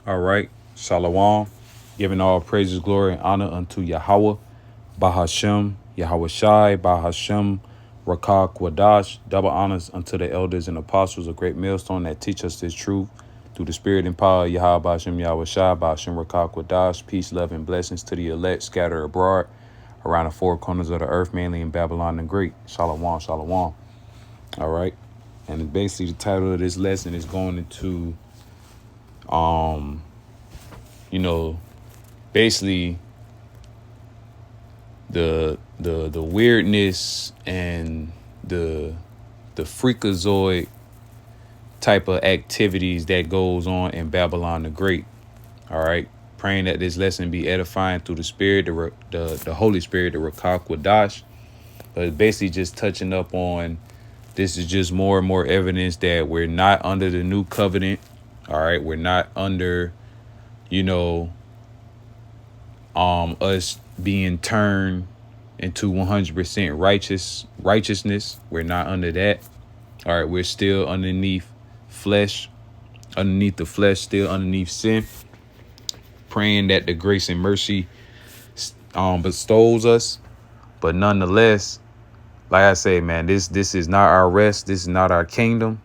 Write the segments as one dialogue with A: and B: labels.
A: All right. Shalom. Giving all praises, glory, and honor unto Yahweh, Bahashem, Yahweh Shai, Bahashem, Rakah, Kwadash. Double honors unto the elders and apostles, a great millstone that teach us this truth. Through the spirit and power of Yahweh, Bahashem, Yahweh Shai, Bahashem, Rakah, Kwadash. Peace, love, and blessings to the elect scattered abroad around the four corners of the earth, mainly in Babylon the Great. Shalom, shalom. All right. And basically the title of this lesson is going into basically the weirdness and the freakazoid type of activities that goes on in Babylon the Great. All right. Praying that this lesson be edifying through the spirit, the Holy Spirit, the Rakah Kwadash. But basically just touching up on this is just more and more evidence that we're not under the new covenant. All right. We're not under, us being turned into 100% righteousness. We're not under that. All right. We're still underneath the flesh, still underneath sin. Praying that the grace and mercy bestows us. But nonetheless, like I say, man, this is not our rest. This is not our kingdom.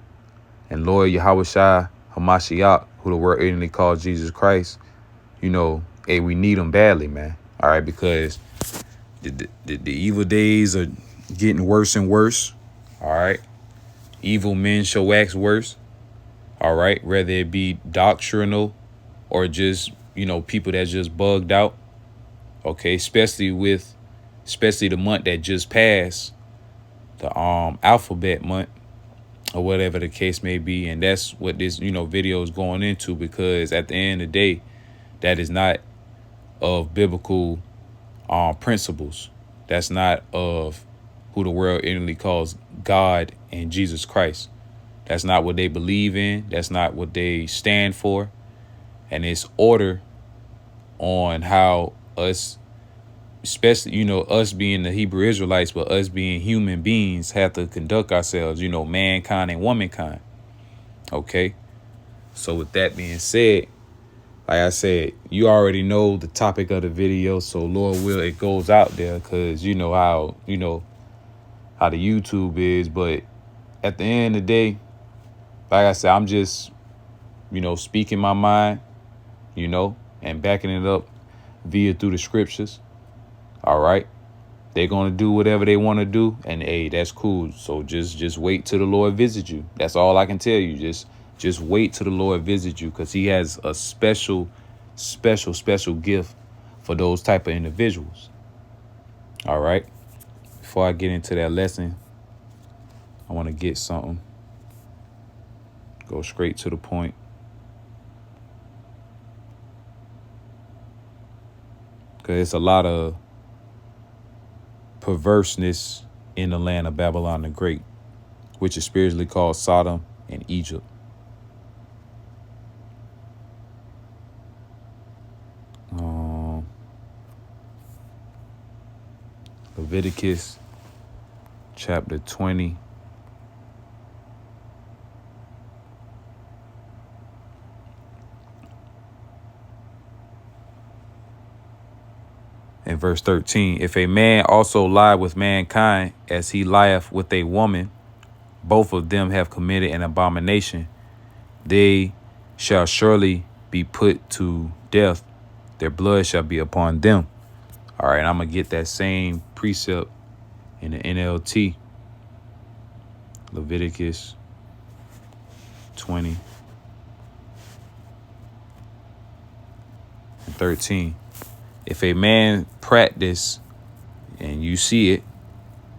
A: And Lord Yahweh Shai Hamashiach, who the word ignorantly called Jesus Christ, hey, we need him badly, man. All right, because the evil days are getting worse and worse. All right. Evil men shall wax worse. All right. Whether it be doctrinal or just, people that's just bugged out. OK, especially the month that just passed, the alphabet month or whatever the case may be. And that's what this, video is going into, because at the end of the day, that is not of biblical principles. That's not of who the world ignorantly calls God and Jesus Christ. That's not what they believe in. That's not what they stand for. And it's order on how us, especially, us being the Hebrew Israelites, but us being human beings, have to conduct ourselves, mankind and womankind. OK, so with that being said, like I said, you already know the topic of the video. So Lord will, it goes out there, because how the YouTube is. But at the end of the day, like I said, I'm just, speaking my mind, and backing it up through the scriptures. All right. They're going to do whatever they want to do. And hey, that's cool. So just wait till the Lord visit you. That's all I can tell you. Just wait till the Lord visit you, because he has a special gift for those type of individuals. All right. Before I get into that lesson, I want to get something. Go straight to the point. Because it's a lot of perverseness in the land of Babylon the Great, which is spiritually called Sodom and Egypt. Leviticus chapter 20. In verse 13, if a man also lie with mankind as he lieth with a woman, both of them have committed an abomination. They shall surely be put to death. Their blood shall be upon them. All right, I'm going to get that same precept in the NLT. Leviticus 20 and 13. If a man practice, and you see it,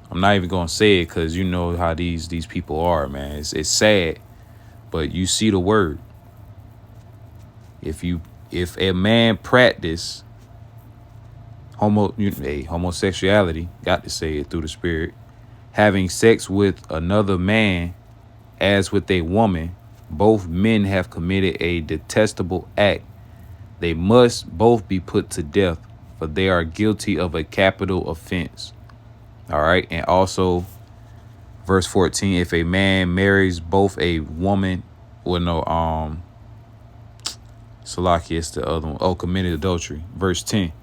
A: I'm not even going to say it, because you know how these people are, man. It's sad, but you see the word. If a man practice homosexuality, got to say it through the spirit, having sex with another man as with a woman, both men have committed a detestable act. They must both be put to death, for they are guilty of a capital offense. All right. And also verse 14, if a man marries both a woman, Salaki, it's the other one. Oh, committed adultery. Verse 10.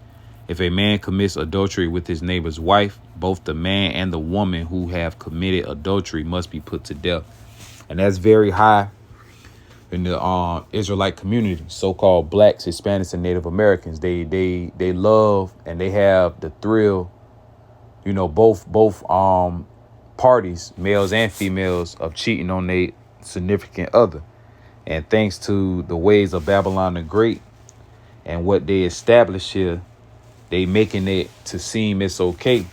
A: If a man commits adultery with his neighbor's wife, both the man and the woman who have committed adultery must be put to death. And that's very high in the Israelite community, so-called blacks, Hispanics, and Native Americans. They love and they have the thrill, both parties, males and females, of cheating on their significant other. And thanks to the ways of Babylon the Great and what they established here, they making it to seem it's okay,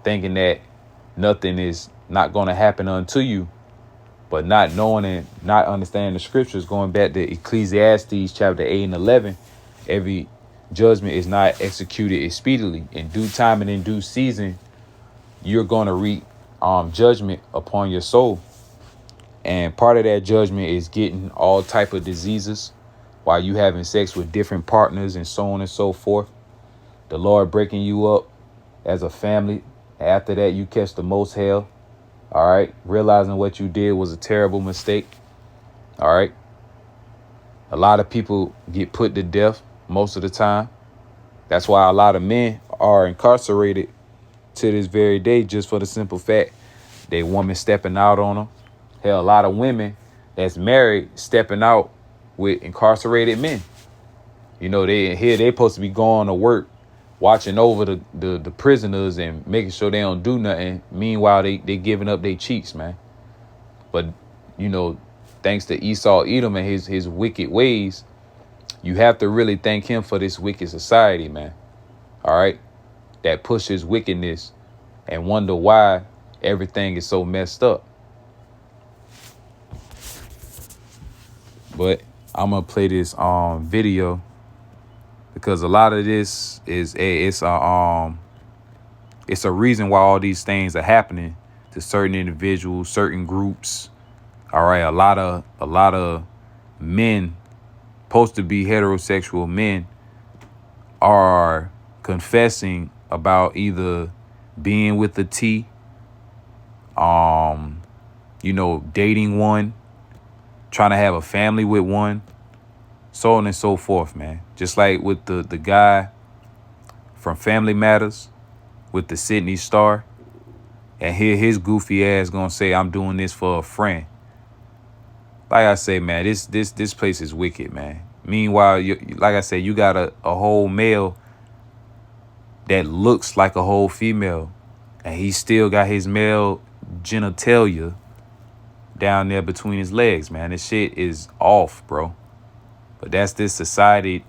A: thinking that nothing is not going to happen unto you, but not knowing and not understanding the scriptures. Going back to Ecclesiastes chapter 8 and 11, every judgment is not executed speedily. In due time and in due season, you're going to reap judgment upon your soul. And part of that judgment is getting all type of diseases while you having sex with different partners and so on and so forth. The Lord breaking you up as a family. After that, you catch the most hell. All right. Realizing what you did was a terrible mistake. All right. A lot of people get put to death most of the time. That's why a lot of men are incarcerated to this very day, just for the simple fact they woman stepping out on them. Hell, a lot of women that's married stepping out with incarcerated men. They supposed to be going to work, watching over the prisoners and making sure they don't do nothing. Meanwhile, they giving up their cheeks, man. But, thanks to Esau, Edom, and his wicked ways, you have to really thank him for this wicked society, man. All right. That pushes wickedness and wonder why everything is so messed up. But I'm going to play this video because a lot of this is it's a reason why all these things are happening to certain individuals, certain groups. All right, a lot of men, supposed to be heterosexual men, are confessing about either being with a T, dating one, trying to have a family with one, so on and so forth, man. Just like with the guy from Family Matters with the Sydney Star, and here his goofy ass gonna say, I'm doing this for a friend. Like I say, man, this place is wicked, man. Meanwhile, like I said, you got a whole male that looks like a whole female, and he still got his male genitalia down there between his legs, man. This shit is off, bro. But that's this society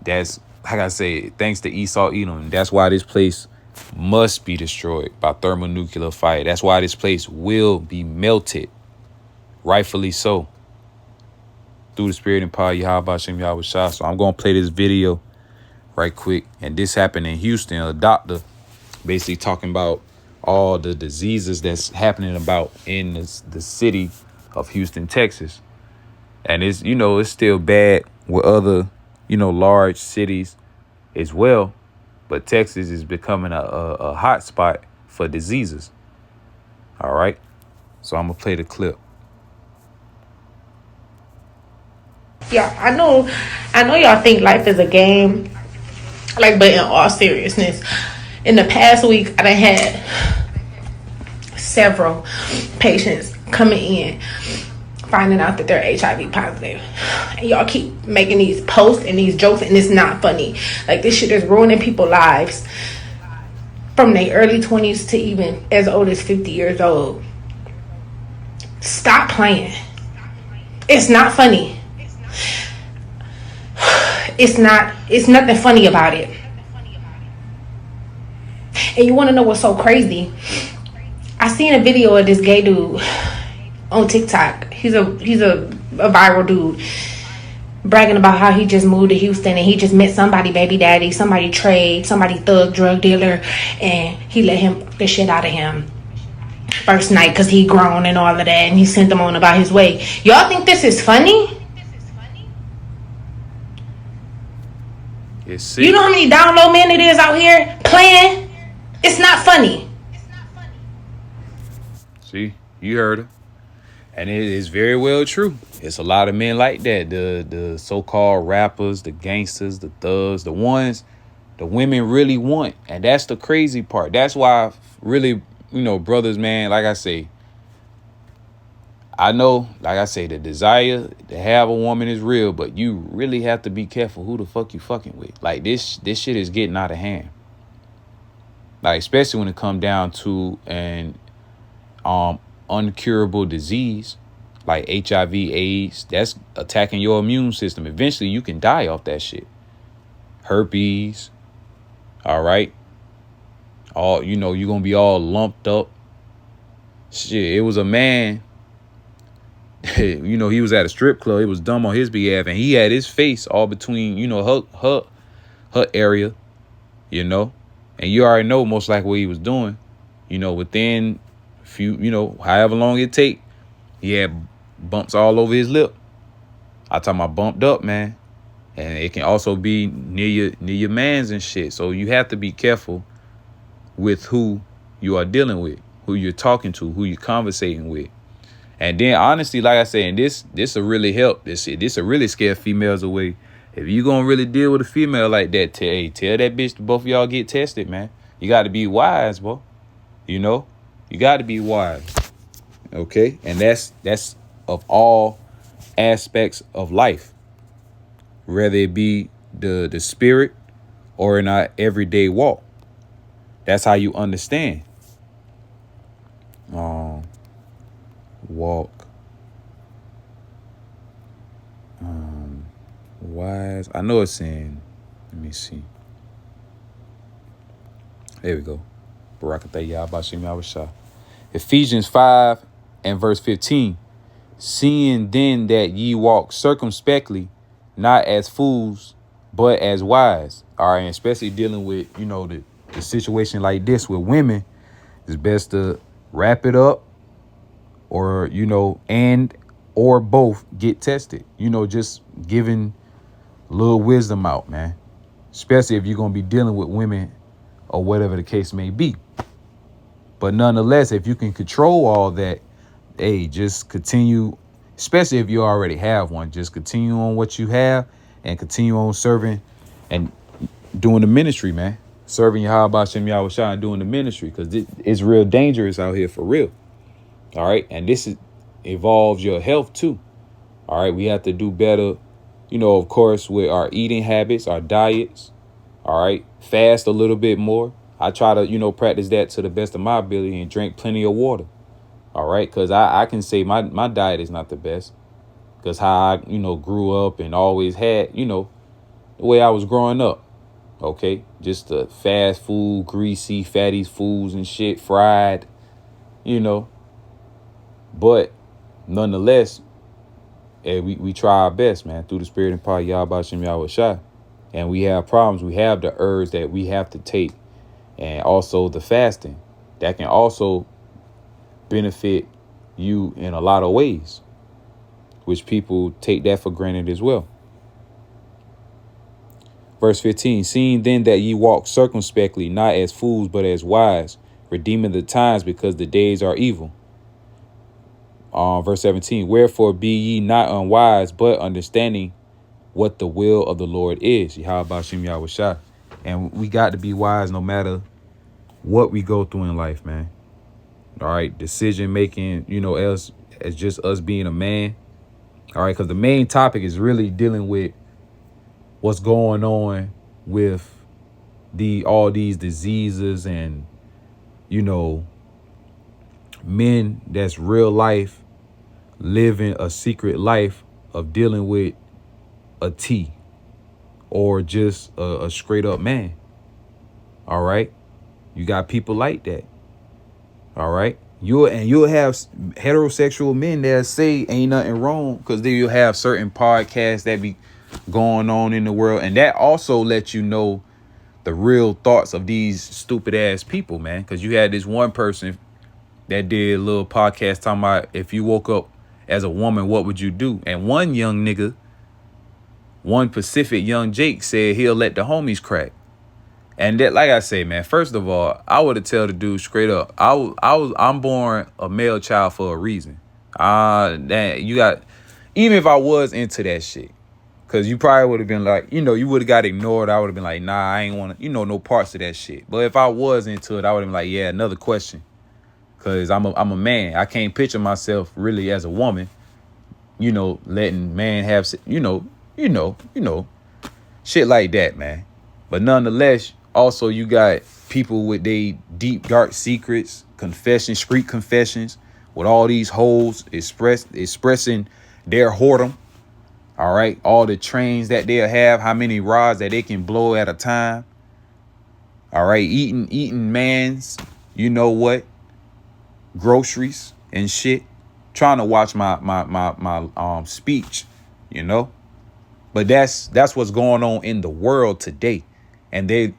A: that's, like I say, thanks to Esau, Edom. That's why this place must be destroyed by thermonuclear fire. That's why this place will be melted, rightfully so, through the spirit and power of Yahweh Hashem Yahweh Shah. So I'm going to play this video right quick. And this happened in Houston. A doctor basically talking about all the diseases that's happening about in the city of Houston, Texas. And it's still bad with other, large cities as well. But Texas is becoming a hot spot for diseases. All right. So I'm going to play the clip.
B: Yeah, I know y'all think life is a game. But in all seriousness, in the past week, I done had several patients coming in finding out that they're HIV positive. And y'all keep making these posts and these jokes, and it's not funny. This shit is ruining people's lives from their early 20s to even as old as 50 years old. Stop playing. It's not funny. It's nothing funny about it. And you want to know what's so crazy? I seen a video of this gay dude on TikTok. He's a viral dude bragging about how he just moved to Houston and he just met somebody baby daddy, somebody trade, somebody thug drug dealer, and he let him fuck the shit out of him first night because he grown and all of that, and he sent him on about his way. Y'all think this is funny? You know how many download men it is out here playing? It's not funny.
A: See, you heard her. And it is very well true. It's a lot of men like that. The so-called rappers, the gangsters, the thugs, the ones the women really want. And that's the crazy part. That's why really, brothers, man, like I say, I know, like I say, the desire to have a woman is real, but you really have to be careful who the fuck you fucking with. Like this shit is getting out of hand. Like, especially when it come down to an uncurable disease like HIV, AIDS, that's attacking your immune system. Eventually you can die off that shit. Herpes, all right? You're gonna be all lumped up. Shit, it was a man, he was at a strip club. It was dumb on his behalf, and he had his face all between, her area, and you already know most likely what he was doing. Within a few, however long it take, he had bumps all over his lip. I talking about bumped up, man. And it can also be near your mans and shit. So you have to be careful with who you are dealing with, who you're talking to, who you're conversating with. And then honestly, like I said, and this will really help. This will really scare females away. If you gonna really deal with a female like that, tell that bitch to both of y'all get tested, man. You got to be wise, bro. You got to be wise. Okay, and that's of all aspects of life, whether it be the spirit or in our everyday walk. That's how you understand. Walk. Wise. I know it's in. Let me see. There we go. Ephesians 5 and verse 15. Seeing then that ye walk circumspectly, not as fools, but as wise. All right, and especially dealing with, the situation like this with women, it's best to wrap it up or, or both get tested. Just giving a little wisdom out, man. Especially if you're going to be dealing with women or whatever the case may be. But nonetheless, if you can control all that, hey, just continue, especially if you already have one, just continue on what you have and continue on serving and doing the ministry, man. Serving Yahweh Shem Yahweh Shai and doing the ministry, because it's real dangerous out here for real. All right. And involves your health, too. All right. We have to do better, of course, with our eating habits, our diets. All right. Fast a little bit more. I try to, practice that to the best of my ability and drink plenty of water. All right. Because I can say my diet is not the best, because how I, grew up and always had, the way I was growing up. OK, just the fast food, greasy, fatty foods and shit, fried, But nonetheless, we try our best, man, through the spirit and power of Yahweh Shem Yahweh Shai. And we have problems. We have the herbs that we have to take, and also the fasting that can also benefit you in a lot of ways, which people take that for granted as well. Verse 15, seeing then that ye walk circumspectly, not as fools, but as wise, redeeming the times, because the days are evil. Verse 17, wherefore be ye not unwise, but understanding what the will of the Lord is. Yahweh Shem Yahweh Shai. And we got to be wise no matter what we go through in life, man. All right. Decision making, as just us being a man. All right. Because the main topic is really dealing with what's going on with all these diseases and, men that's real life living a secret life of dealing with a T or just a straight up man. All right. You got people like that. All right. You'll have heterosexual men that say ain't nothing wrong, because then you'll have certain podcasts that be going on in the world. And that also lets you know the real thoughts of these stupid ass people, man. Because you had this one person that did a little podcast talking about, if you woke up as a woman, what would you do? And one young nigga, one Pacific young Jake, said he'll let the homies crack. And that, like I say, man, first of all, I would have tell the dude straight up, I'm born a male child for a reason. That you got, even if I was into that shit, cause you probably would have been like, you would have got ignored. I would have been like, nah, I ain't want to, no parts of that shit. But if I was into it, I would have been like, yeah, another question. Cause I'm a man. I can't picture myself really as a woman, letting man have, shit like that, man. But nonetheless, also you got people with they deep dark secrets, confessions, street confessions, with all these hoes expressing their whoredom. All right, all the trains that they'll have, how many rods that they can blow at a time. All right, eating man's, you know what, groceries and shit. Trying to watch my speech, you know. But that's what's going on in the world today, and they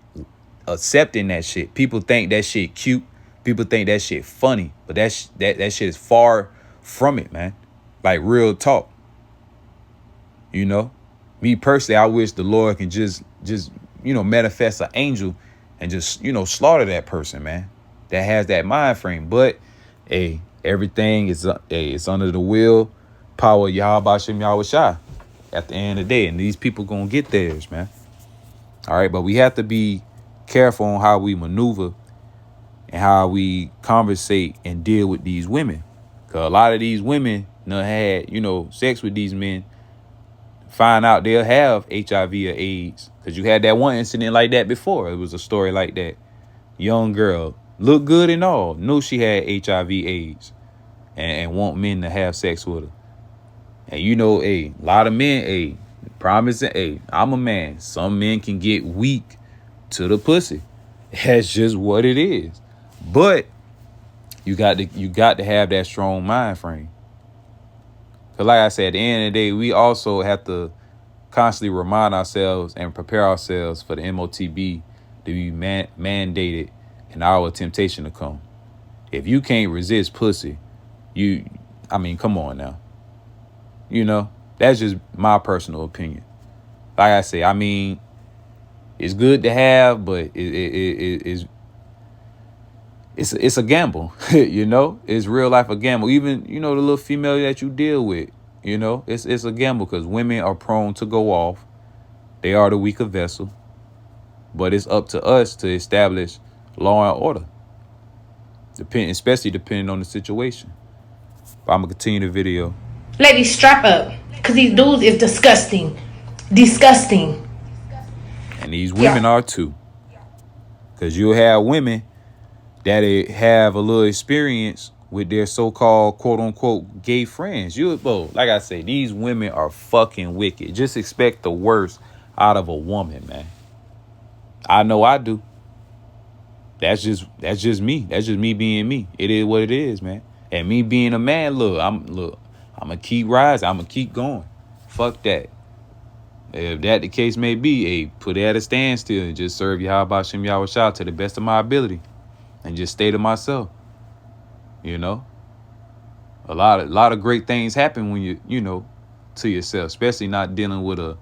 A: accepting that shit. People think that shit cute. People think that shit funny, but that shit is far from it, man. Like real talk. Me personally, I wish the Lord can just manifest an angel and just slaughter that person, man, that has that mind frame. But hey, everything is it's under the will power of Yahweh Shem Yahweh Shai at the end of the day, and these people gonna get theirs, man. All right, but we have to be careful on how we maneuver and how we conversate and deal with these women, because a lot of these women had sex with these men, find out they'll have HIV or AIDS, because you had that one incident like that before. It was a story like that. Young girl, looked good and all, knew she had HIV AIDS, and want men to have sex with her. And a lot of men, promising, I'm a man. Some men can get weak to the pussy. That's just what it is. But you got to have that strong mind frame. Because like I said, at the end of the day, we also have to constantly remind ourselves and prepare ourselves for the MOTB to be mandated and our temptation to come. If you can't resist pussy, come on now. That's just my personal opinion. Like I say, it's good to have, but it's a gamble. It's real life a gamble. Even the little female that you deal with, it's a gamble, because women are prone to go off. They are the weaker vessel, but it's up to us to establish law and order. Especially depending on the situation. But I'm gonna continue the video.
B: Ladies, strap up, cause these dudes is disgusting.
A: And these women are too, because you'll have women that have a little experience with their so-called quote unquote gay friends. Like I say, these women are fucking wicked. Just expect the worst out of a woman, man. I know I do. That's just me. That's just me being me. It is what it is, man. And me being a man, I'm gonna keep rising. I'm gonna keep going. Fuck that. If that the case may be, put it at a standstill and just serve Yahweh Shem Yahweh Shah to the best of my ability, and just stay to myself. A lot of great things happen when you to yourself, especially not dealing with a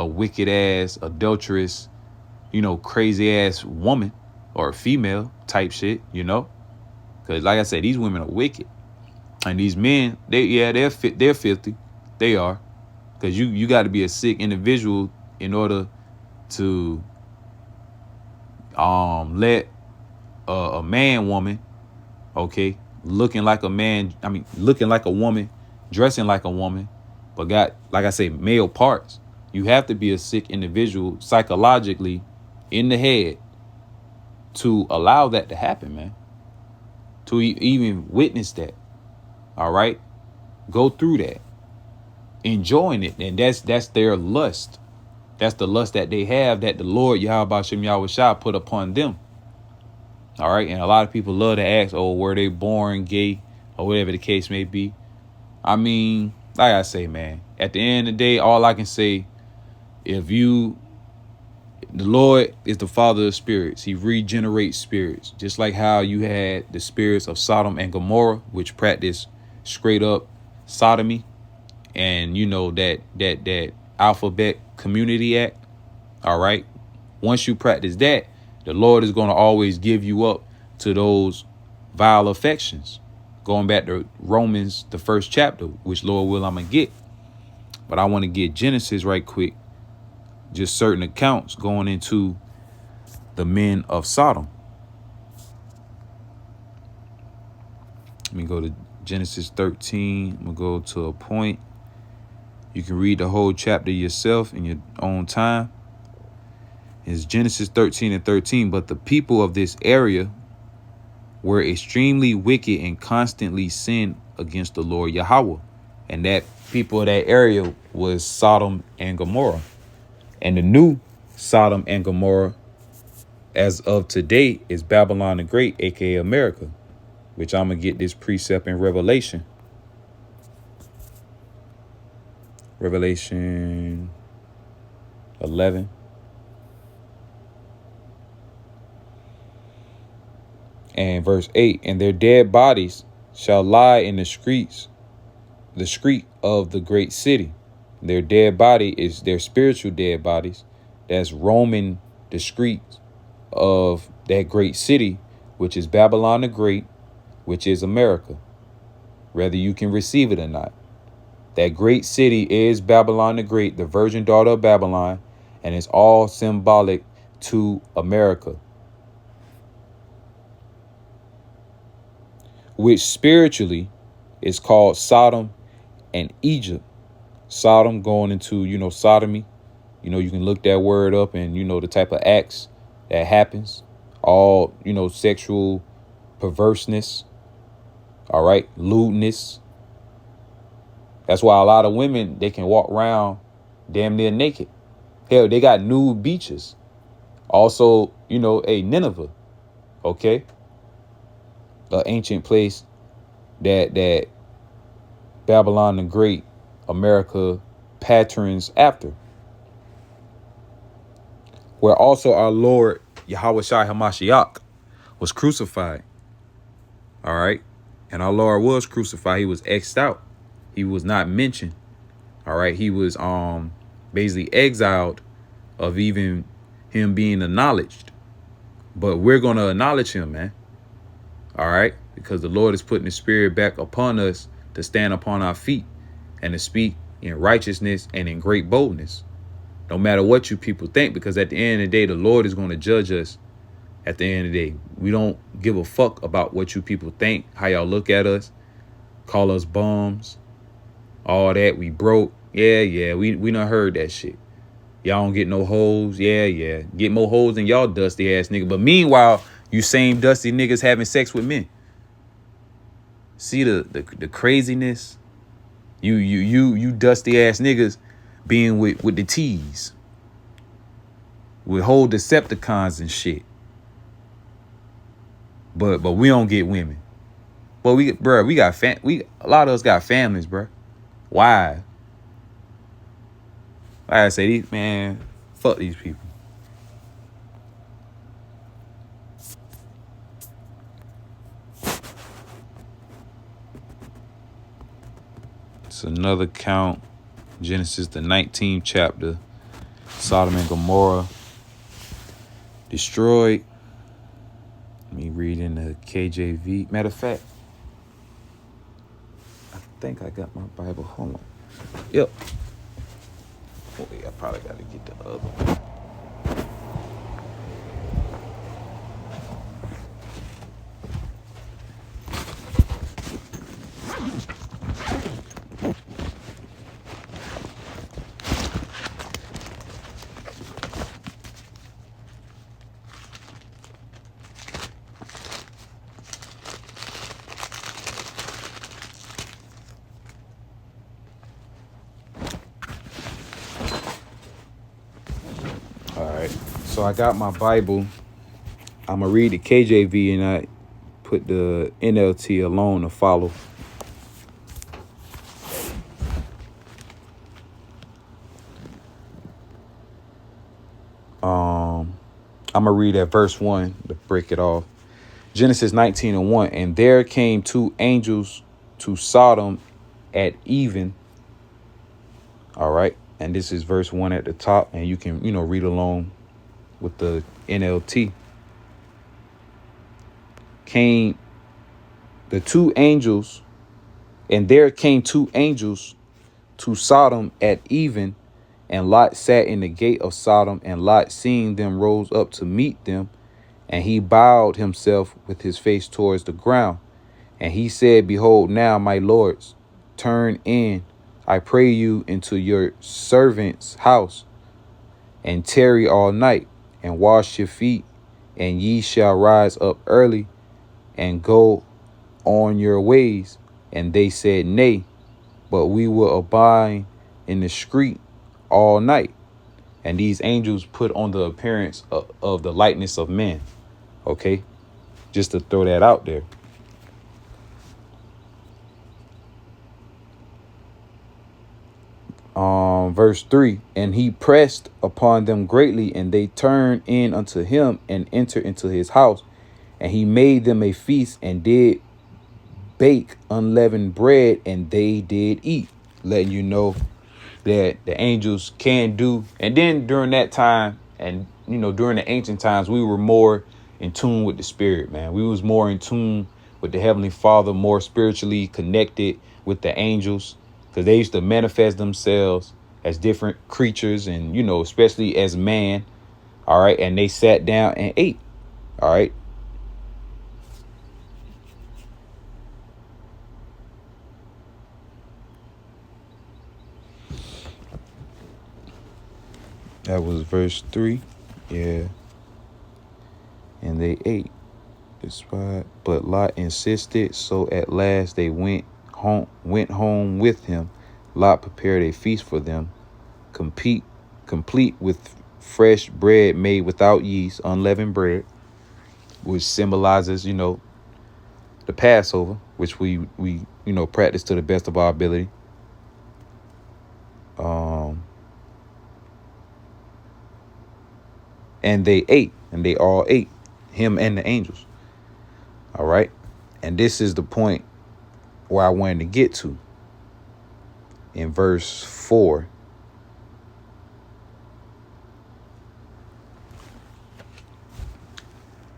A: wicked ass, adulterous, crazy ass woman or a female type shit, because like I said, these women are wicked, and these men, they're filthy, they are, because you got to be a sick individual in order to let a woman, okay, looking like a man, looking like a woman, dressing like a woman, but got, like I say, male parts. You have to be a sick individual psychologically in the head to allow that to happen, man. To even witness that. All right? Go through that. Enjoying it. And that's their lust. That's the lust that they have, that the Lord Yahweh Shem Yahweh Shah put upon them. All right? And a lot of people love to ask, were they born gay or whatever the case may be? Like I say, man, at the end of the day, all I can say, the Lord is the Father of spirits. He regenerates spirits. Just like how you had the spirits of Sodom and Gomorrah, which practiced straight up sodomy, and that alphabet community act. All right. Once you practice that, the Lord is going to always give you up to those vile affections. going back to Romans, the first chapter, which Lord will I'm going to get. But I want to get Genesis right quick. Just certain accounts going into the men of Sodom. Let me go to Genesis 13. I'm going to go to a point. You can read the whole chapter yourself in your own time. It's Genesis 13 and 13. But the people of this area were extremely wicked and constantly sinned against the Lord Yahweh. And that people of that area was Sodom and Gomorrah. And the new Sodom and Gomorrah as of today is Babylon the Great, aka America, which I'm going to get this precept in Revelation. Revelation 11. And verse 8, and their dead bodies shall lie in the street of the great city. Their dead body is their spiritual dead bodies that's roaming the streets of that great city, which is Babylon the Great, which is America, whether you can receive it or not. That great city is Babylon the Great, the virgin daughter of Babylon, and it's all symbolic to America, which spiritually is called Sodom and Egypt. Sodom going into, sodomy. You can look that word up and, the type of acts that happens. All, sexual perverseness. All right. Lewdness. That's why a lot of women, they can walk around damn near naked. Hell, they got nude beaches. Also, Nineveh. Okay. An ancient place that Babylon the Great, America patterns after. Where also our Lord Yahweh Shai HaMashiach was crucified. All right. And our Lord was crucified. He was X'd out. He was not mentioned. All right. He was basically exiled of even him being acknowledged. But we're going to acknowledge him, man. All right. Because the Lord is putting the spirit back upon us to stand upon our feet and to speak in righteousness and in great boldness. No matter what you people think, because at the end of the day, the Lord is going to judge us. At the end of the day, we don't give a fuck about what you people think, how y'all look at us, call us bums, all that. We broke. Yeah. We done heard that shit. Y'all don't get no hoes. Yeah. Get more hoes than y'all dusty ass nigga. But meanwhile, you same dusty niggas having sex with men. See the craziness? You dusty ass niggas being with the T's. With whole Decepticons and shit. But we don't get women. But we got a lot of us got families, bro. Why? Like I say, man, fuck these people. It's another count. Genesis, the 19th chapter. Sodom and Gomorrah destroyed. Let me read in the KJV. Matter of fact, I think I got my Bible. Hold on. Yep. Oh, yeah, I probably got to get the other one. All right. So I got my Bible. I'm going to read the KJV and I put the NLT alone to follow. I'm going to read at verse 1 to break it off. Genesis 19:1. And there came two angels to Sodom at even. All right. And this is verse 1 at the top. And you can, read along with the NLT. Came the two angels, and there came two angels to Sodom at even, and Lot sat in the gate of Sodom, and Lot, seeing them, rose up to meet them, and he bowed himself with his face towards the ground. And he said, Behold, now, my lords, turn in, I pray you, into your servant's house, and tarry all night, and wash your feet, and ye shall rise up early, and go on your ways. And they said, Nay, but we will abide in the street all night. And these angels put on the appearance of the likeness of men. Okay, just to throw that out there. Verse 3, and he pressed upon them greatly, and they turned in unto him and entered into his house. And he made them a feast, and did bake unleavened bread, and they did eat. Letting you know that the angels can do. And then during that time, and during the ancient times, we were more in tune with the spirit, man. We was more in tune with the Heavenly Father, more spiritually connected with the angels, because they used to manifest themselves as different creatures, and especially as man. All right, and they sat down and ate. All right. That was verse 3. Yeah. And they ate. But Lot insisted, so at last they went home with him. Lot prepared a feast for them, complete with fresh bread made without yeast, unleavened bread, which symbolizes, the Passover, which we practice to the best of our ability. And they ate, and they all ate, him and the angels. All right. And this is the point where I wanted to get to in verse 4.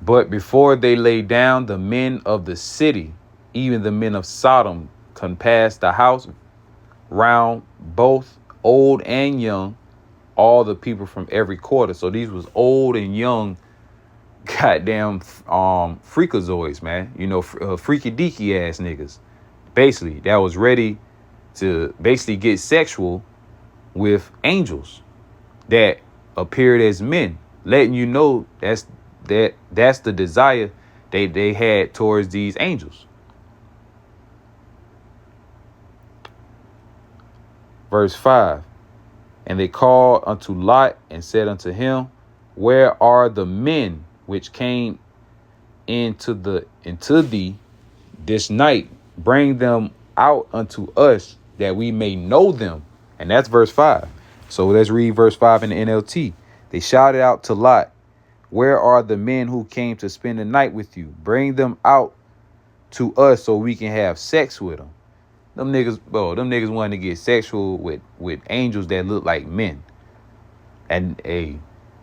A: But before they lay down, the men of the city, even the men of Sodom, compassed the house round, both old and young, all the people from every quarter. So these was old and young, goddamn freakazoids, man. Freaky deaky ass niggas. Basically, that was ready to basically get sexual with angels that appeared as men, letting you know that's the desire they had towards these angels. Verse 5, and they called unto Lot and said unto him, Where are the men which came into thee this night? Bring them out unto us, that we may know them. And that's verse 5. So let's read verse 5 in the NLT. They shouted out to Lot, Where are the men who came to spend the night with you? Bring them out to us so we can have sex with them. Them niggas wanted to get sexual with angels that look like men. And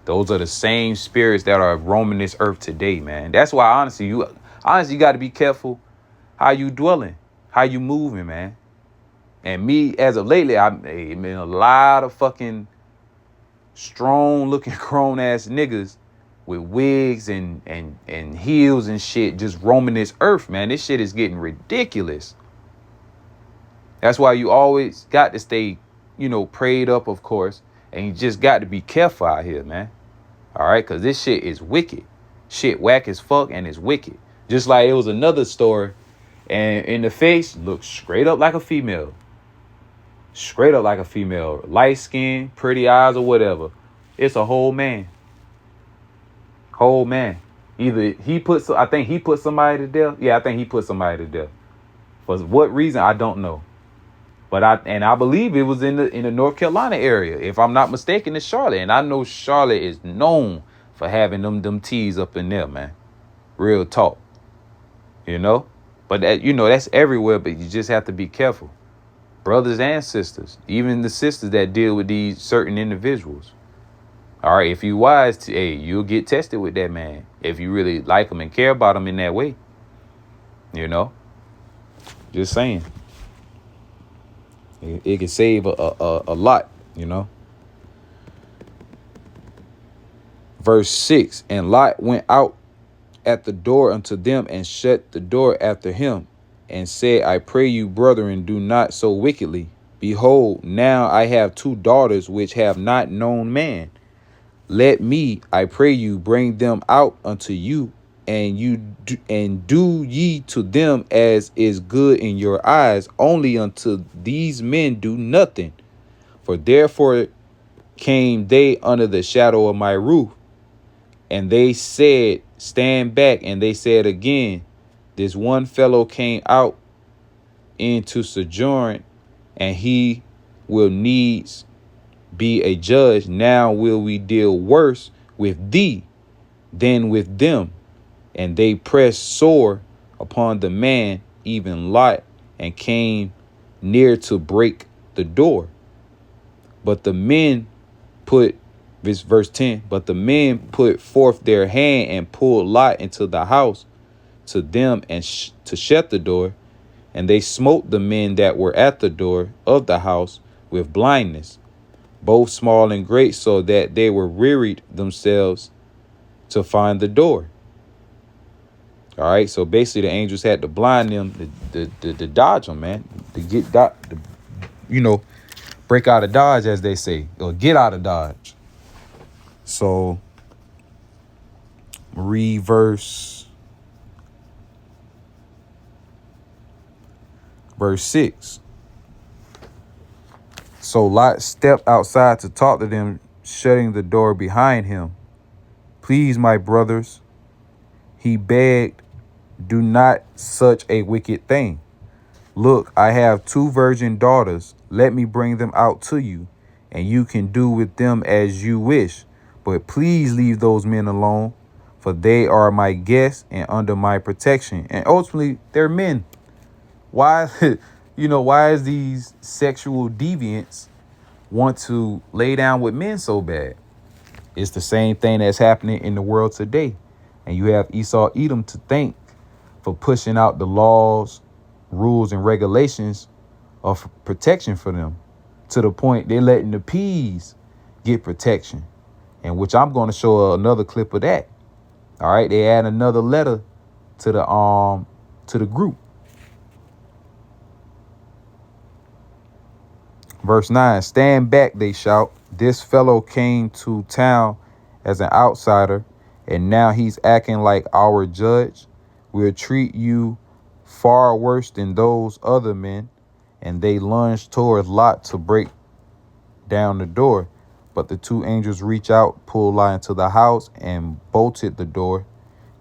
A: those are the same spirits that are roaming this earth today, man. That's why honestly you got to be careful how you dwelling, how you moving, man. And me, as of lately, I've been a lot of fucking strong looking grown ass niggas with wigs and heels and shit just roaming this earth, man. This shit is getting ridiculous. That's why you always got to stay, prayed up, of course. And you just got to be careful out here, man. All right, because this shit is wicked. Shit whack as fuck, and it's wicked. Just like it was another story, and in the face looked straight up like a female. Straight up like a female. Light skin, pretty eyes, or whatever. It's a whole man. Whole man. Either I think he put somebody to death. Yeah, I think he put somebody to death. For what reason, I don't know. But I believe it was in the North Carolina area. If I'm not mistaken, it's Charlotte. And I know Charlotte is known for having them teas up in there, man. Real talk. But that's everywhere, but you just have to be careful. Brothers and sisters, even the sisters that deal with these certain individuals. All right, if you wise, you'll get tested with that man. If you really like him and care about him in that way, Just saying. It can save a lot, you know. Verse 6, and Lot went out at the door unto them and shut the door after him and said, I pray you, brethren, do not so wickedly. Behold, now I have two daughters which have not known man. Let me, I pray you, bring them out unto you, and do ye to them as is good in your eyes. Only unto these men do nothing. For therefore came they under the shadow of my roof. And they said, stand back. And they said again, this one fellow came out into sojourn, and he will needs be a judge. Now will we deal worse with thee than with them. And they pressed sore upon the man, even Lot, and came near to break the door. But the men put, this verse 10, but the men put forth their hand and pulled Lot into the house to them and to shut the door. And they smote the men that were at the door of the house with blindness, both small and great, so that they were wearied themselves to find the door. All right, so basically the angels had to blind them to dodge them, man, to get break out of dodge, as they say, or get out of dodge. So read verse 6. So Lot stepped outside to talk to them, shutting the door behind him. Please, my brothers, he begged, do not such a wicked thing. Look, I have two virgin daughters. Let me bring them out to you, and you can do with them as you wish. But please leave those men alone, for they are my guests and under my protection. And ultimately, they're men. Why, why is these sexual deviants want to lay down with men so bad? It's the same thing that's happening in the world today. And you have Esau Edom to thank for pushing out the laws, rules, and regulations of protection for them, to the point they're letting the peas get protection. And which I'm going to show another clip of that. All right, they add another letter to the group. Verse 9, stand back, they shout. This fellow came to town as an outsider, and now he's acting like our judge. We'll treat you far worse than those other men. And they lunged towards Lot to break down the door. But the two angels reached out, pulled Lot into the house, and bolted the door.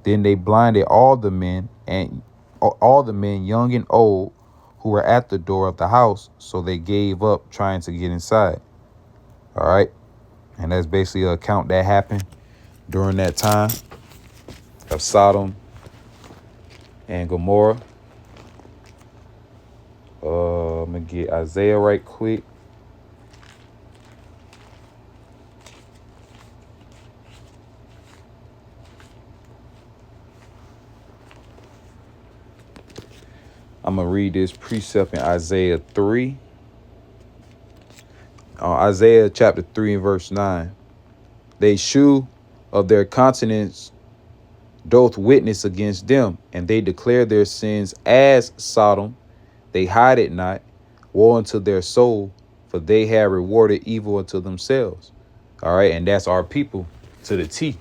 A: Then they blinded all the men, young and old, who were at the door of the house, so they gave up trying to get inside. All right. And that's basically an account that happened during that time of Sodom and Gomorrah. I'm going to get Isaiah right quick. I'm going to read this precept in Isaiah 3. Isaiah chapter 3 and verse 9. They shew of their countenance doth witness against them, and they declare their sins as Sodom. They hide it not. Woe unto their soul, for they have rewarded evil unto themselves. All right, and that's our people to the T.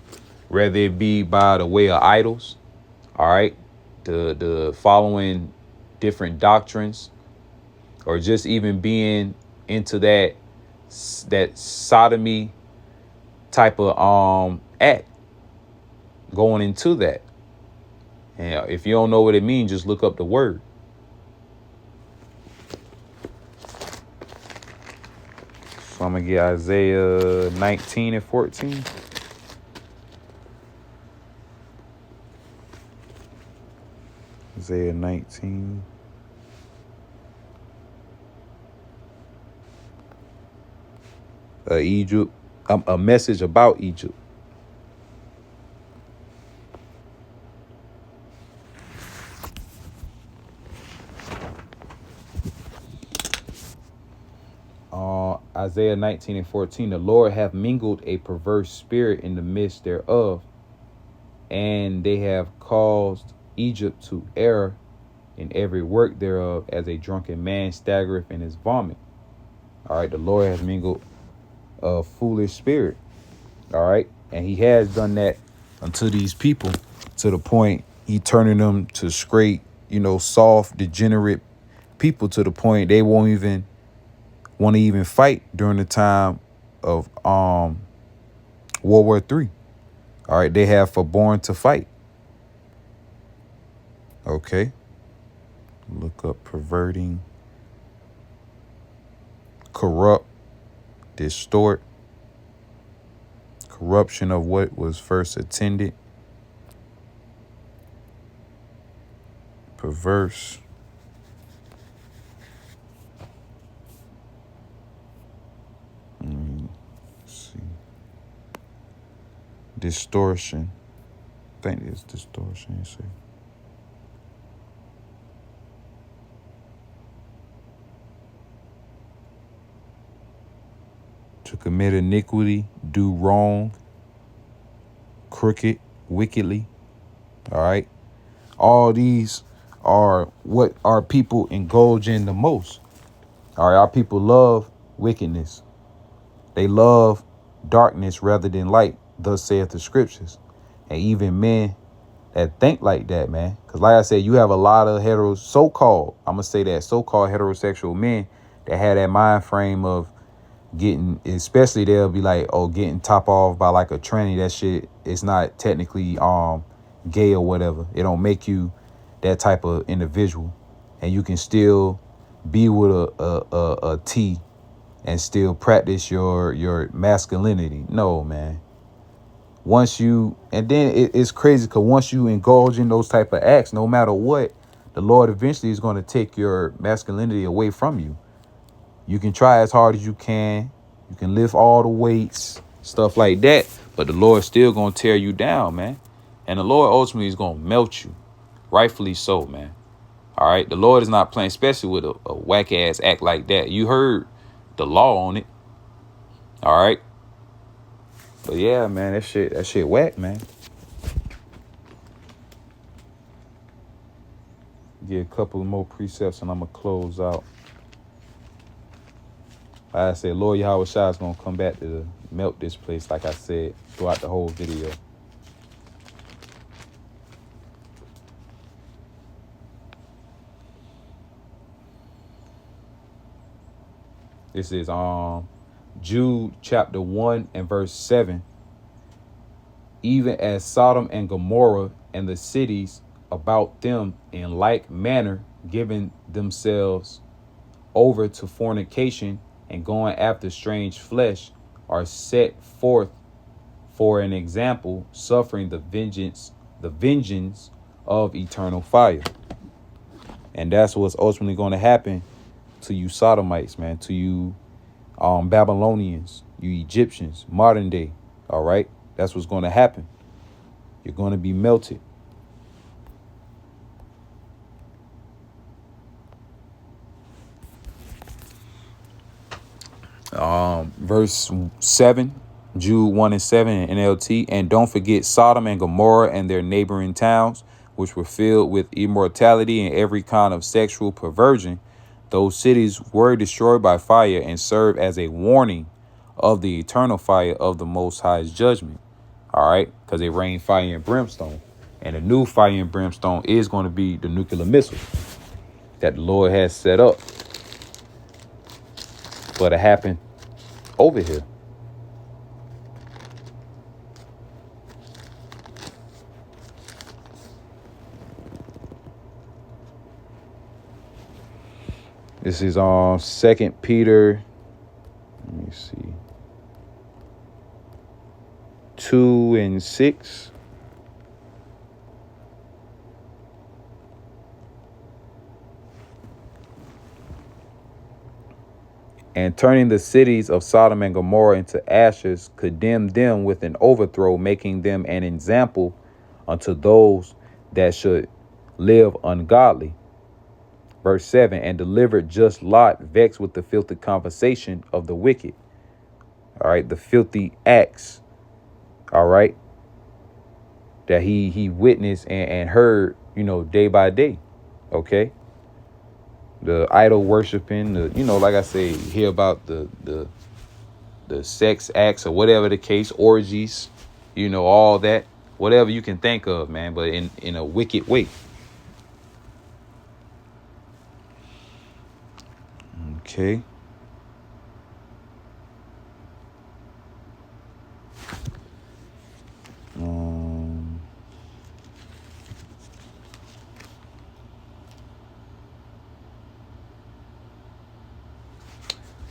A: Whether it be by the way of idols, all right, the following different doctrines, or just even being into that sodomy type of act, going into that. And if you don't know what it means, just look up the word. So I'm gonna get Isaiah 19 and 14. Isaiah 19. Egypt, a message about Egypt. Isaiah 19:14, the Lord hath mingled a perverse spirit in the midst thereof, and they have caused Egypt to err in every work thereof, as a drunken man staggereth in his vomit. All right, the Lord has mingled a foolish spirit. All right, and he has done that unto these people, to the point he turning them to straight, soft, degenerate people, to the point they won't even want to even fight during the time of World War III. All right, they have forborne to fight. Okay, look up perverting, corrupt, distort, corruption of what was first attended, perverse. Let's see. Distortion. I think it's distortion. You see. To commit iniquity, do wrong, crooked, wickedly. All right. All these are what our people indulge in the most. All right. Our people love wickedness. They love darkness rather than light. Thus saith the scriptures. And even men that think like that, man. Because like I said, you have a lot of so-called heterosexual men that have that mind frame of getting, especially they'll be like, oh, getting top off by like a tranny. That shit is not technically gay or whatever. It don't make you that type of individual, and you can still be with a T and still practice your masculinity. No, man. It's crazy, because once you indulge in those type of acts, no matter what, the Lord eventually is going to take your masculinity away from you. You can try as hard as you can. You can lift all the weights, stuff like that. But the Lord's still going to tear you down, man. And the Lord ultimately is going to melt you. Rightfully so, man. All right. The Lord is not playing, especially with a whack ass act like that. You heard the law on it. All right. But yeah, man, that shit whack, man. Get a couple of more precepts and I'm going to close out. Like I said, Lord Yahweh Shai is going to come back to melt this place, like I said, throughout the whole video. This is Jude chapter 1 and verse 7. Even as Sodom and Gomorrah and the cities about them in like manner, giving themselves over to fornication and going after strange flesh, are set forth for an example, suffering the vengeance of eternal fire. And that's what's ultimately going to happen to you Sodomites, man, to you Babylonians, you Egyptians, modern day. All right. That's what's going to happen. You're going to be melted. Verse 7, Jude 1 and 7 in NLT. And don't forget Sodom and Gomorrah and their neighboring towns, which were filled with immorality and every kind of sexual perversion. Those cities were destroyed by fire and serve as a warning of the eternal fire of the Most High's judgment. All right, because they rain fire and brimstone. And the new fire and brimstone is going to be the nuclear missiles that the Lord has set up for to happen over here. This is on 2 Peter. Let me see. 2 and 6. And turning the cities of Sodom and Gomorrah into ashes, condemn them with an overthrow, making them an example unto those that should live ungodly. Verse 7, and delivered just Lot, vexed with the filthy conversation of the wicked. All right, the filthy acts, all right, that he witnessed and heard, day by day. Okay. The idol worshiping, like I say, hear about the sex acts or whatever the case, orgies, all that, whatever you can think of, man, but in a wicked way. Okay.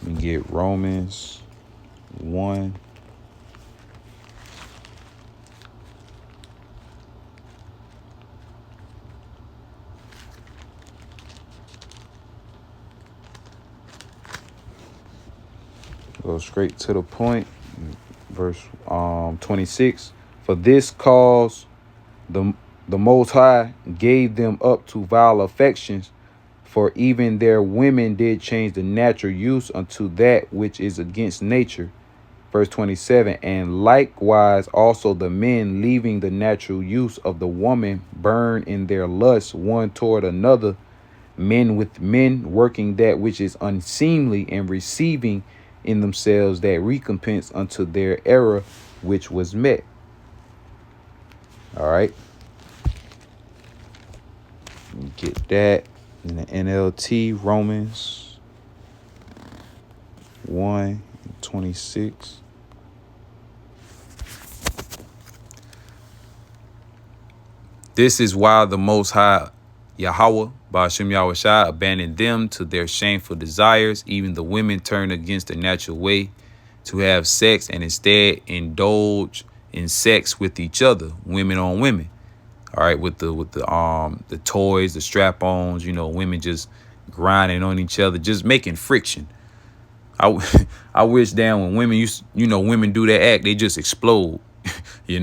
A: Let me get Romans 1. Go straight to the point. Verse 26. For this cause the Most High gave them up to vile affections, for even their women did change the natural use unto that which is against nature. Verse 27. And likewise also the men, leaving the natural use of the woman, burn in their lust one toward another, men with men, working that which is unseemly, and receiving in themselves that recompense unto their error which was met. All right. Get that in the NLT, Romans 1:26. This is why the Most High Yahweh, Ba'ashem Yahushua, abandoned them to their shameful desires. Even the women turned against the natural way to have sex, and instead indulge in sex with each other, women on women. All right, with the toys, the strap-ons, women just grinding on each other, just making friction. I wish down when women women do that act, they just explode. They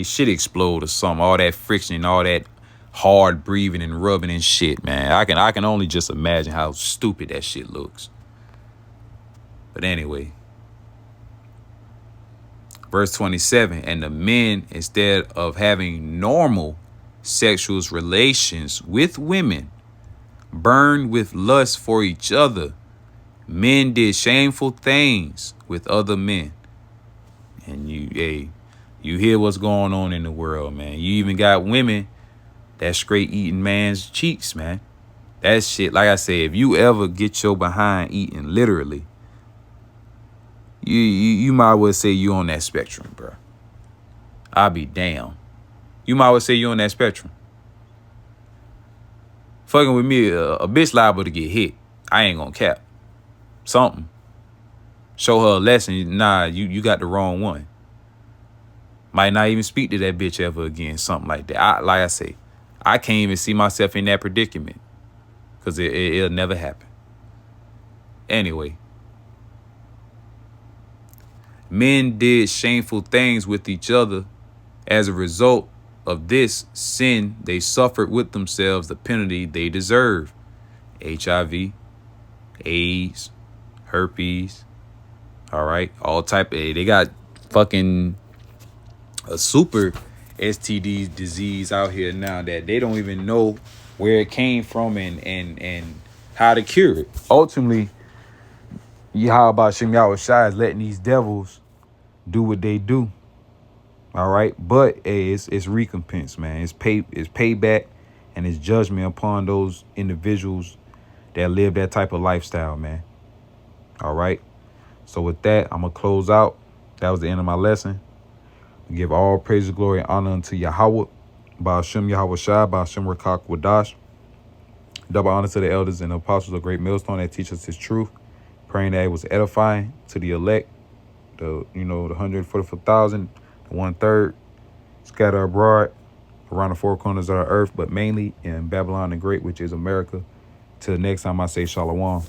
A: shit explode or something. All that friction and all that hard breathing and rubbing and shit, man. I can only just imagine how stupid that shit looks. But anyway, verse 27, and the men, instead of having normal sexual relations with women, burned with lust for each other. Men did shameful things with other men. And you hear what's going on in the world, man. You even got women that straight eating man's cheeks, man. That shit, like I say, if you ever get your behind eating literally, you might well say you on that spectrum, bro. I'll be damn. You might well say you on that spectrum. Fucking with me, a bitch liable to get hit. I ain't gonna cap. Something. Show her a lesson. Nah, you got the wrong one. Might not even speak to that bitch ever again. Something like that. Like I say, I can't even see myself in that predicament. Because it'll never happen. Anyway. Men did shameful things with each other. As a result of this sin, they suffered with themselves the penalty they deserve. HIV, AIDS, herpes. All right. All type of, they got fucking a super STD disease out here now that they don't even know where it came from and how to cure it. Ultimately, Yahweh Shem Yahushua is letting these devils do what they do. All right. But hey, it's recompense, man. It's payback and it's judgment upon those individuals that live that type of lifestyle, man. All right. So with that, I'm going to close out. That was the end of my lesson. I give all praise, glory, and honor unto Yahweh, Ba'ashem Yahweh Shai, Ba'ashem Rakak Wadash. Double honor to the elders and the apostles of Great Millstone that teach us his truth. Praying that it was edifying to the elect, the 144,000, the 1/3 scattered abroad around the four corners of the earth, but mainly in Babylon the Great, which is America. Till next time, I say shalom.